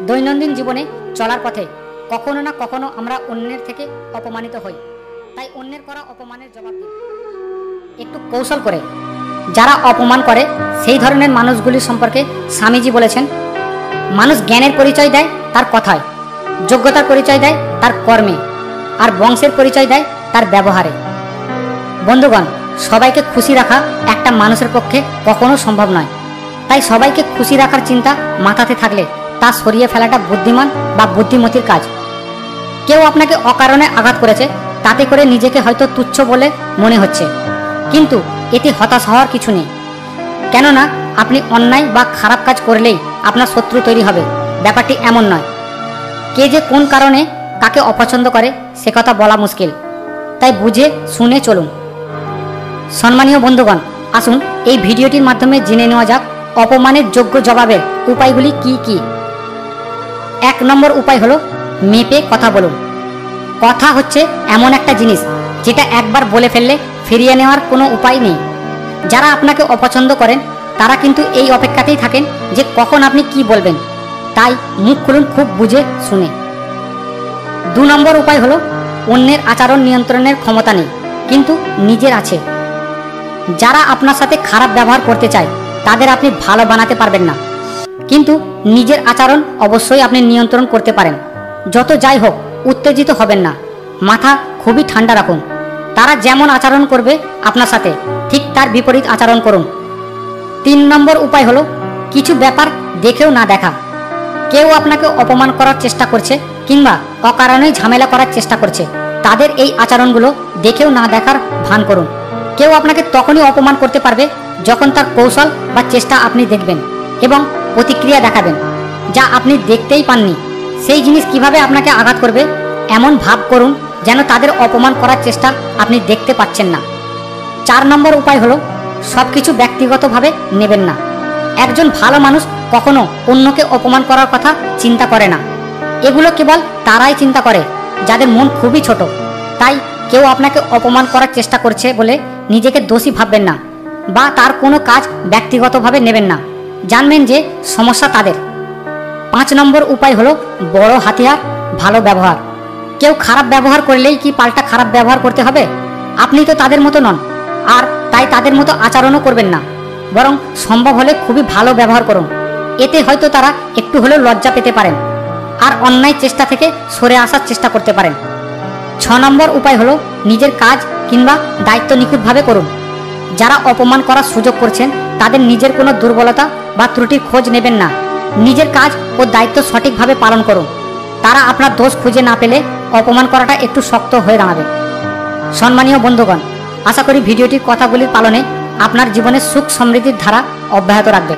দৈনন্দিন জীবনে চলার পথে কখনো না কখনো আমরা অন্যের থেকে অপমানিত হই। তাই অন্যের করা অপমানের জবাব দিন একটু কৌশল করে। যারা অপমান করে সেই ধরনের মানুষগুলির সম্পর্কে স্বামীজি বলেছেন, মানুষ জ্ঞানের পরিচয় দেয় তার কথায়, যোগ্যতার পরিচয় দেয় তার কর্মে, আর বংশের পরিচয় দেয় তার ব্যবহারে। বন্ধুগণ, সবাইকে খুশি রাখা একটা মানুষের পক্ষে কখনো সম্ভব নয়। তাই সবাইকে খুশি রাখার চিন্তা মাথাতে থাকলে তা সরিয়ে ফেলাটা বুদ্ধিমান বা বুদ্ধিমতীর কাজ। কেউ আপনাকে অকারণে আঘাত করেছে, তাতে করে নিজেকে হয়তো তুচ্ছ বলে মনে হচ্ছে, কিন্তু এতে হতাশ হওয়ার কিছু নেই। কেননা আপনি অন্যায় বা খারাপ কাজ করলেই আপনার শত্রু তৈরি হবে, ব্যাপারটি এমন নয়। কে যে কোন কারণে কাকে অপছন্দ করে সে কথা বলা মুশকিল, তাই বুঝে শুনে চলুন। সম্মানীয় বন্ধুগণ, আসুন এই ভিডিওটির মাধ্যমে জেনে নেওয়া যাক অপমানের যোগ্য জবাবের উপায়গুলি কি কি। 1 নম্বর উপায় হলো মেপে কথা বলুন। কথা হচ্ছে এমন একটা জিনিস যেটা একবার বলে ফেললে ফিরিয়ে নেওয়ার কোনো উপায় নেই। যারা আপনাকে অপছন্দ করেন তারা কিন্তু এই অপেক্ষাতেই থাকেন যে কখন আপনি কি বলবেন, তাই মুখ খুলুন খুব বুঝে শুনে। 2 নম্বর উপায় হলো অন্যের আচরণ নিয়ন্ত্রণের ক্ষমতা নেই, কিন্তু নিজের আছে। যারা আপনার সাথে খারাপ ব্যবহার করতে চায় তাদের আপনি ভালো বানাতে পারবেন না, কিন্তু নিজের আচরণ অবশ্যই আপনি নিয়ন্ত্রণ করতে পারেন। যত যাই হোক উত্তেজিত হবেন না, মাথা খুবই ঠান্ডা রাখুন। তারা যেমন আচরণ করবে আপনার সাথে ঠিক তার বিপরীত আচরণ করুন। 3 নম্বর উপায় হলো কিছু ব্যাপার দেখেও না দেখা। কেউ আপনাকে অপমান করার চেষ্টা করছে কিংবা অকারণেই ঝামেলা করার চেষ্টা করছে, তাদের এই আচরণগুলো দেখেও না দেখার ভান করুন। কেউ আপনাকে তখনই অপমান করতে পারবে যখন তার কৌশল বা চেষ্টা আপনি দেখবেন এবং প্রতিক্রিয়া দেখাবেন, যা আপনি দেখতেই পাননি। সেই জিনিস কিভাবে আপনাকে আঘাত করবে এমন ভাব করুন যেন তাদের অপমান করার চেষ্টা আপনি দেখতে পাচ্ছেন না। 4 নম্বর উপায় হলো সব কিছু ব্যক্তিগতভাবে নেবেন না। একজন ভালো মানুষ কখনো অন্যকে অপমান করার কথা চিন্তা করে না। এগুলো কেবল তারাই চিন্তা করে যাদের মন খুবই ছোট। তাই কেউ আপনাকে অপমান করার চেষ্টা করছে বলে নিজেকে দোষী ভাববেন না বা তার কোনো কাজ ব্যক্তিগতভাবে নেবেন না। জানবেন যে সমস্যা তাদের। 5 নম্বর উপায় হলো বড় হাতিয়ার ভালো ব্যবহার। কেউ খারাপ ব্যবহার করলেই কি পাল্টা খারাপ ব্যবহার করতে হবে? আপনি তো তাদের মতো নন, আর তাই তাদের মতো আচরণও করবেন না। বরং সম্ভব হলে খুবই ভালো ব্যবহার করুন। এতে হয়তো তারা একটু হলেও লজ্জা পেতে পারেন আর অন্যায় চেষ্টা থেকে সরে আসার চেষ্টা করতে পারেন। 6 নম্বর উপায় হলো নিজের কাজ কিংবা দায়িত্ব নিখুঁতভাবে করুন। যারা অপমান করার সুযোগ করছেন তাদের নিজের কোনো দুর্বলতা বা ত্রুটির খোঁজ নেবেন না। নিজের কাজ ও দায়িত্ব সঠিকভাবে পালন করুন। তারা আপনার দোষ খুঁজে না পেলে অপমান করাটা একটু শক্ত হয়ে দাঁড়াবে। সম্মানীয় বন্ধুগণ, আশা করি ভিডিওটির কথাগুলির পালনে আপনার জীবনের সুখ সমৃদ্ধির ধারা অব্যাহত রাখবে।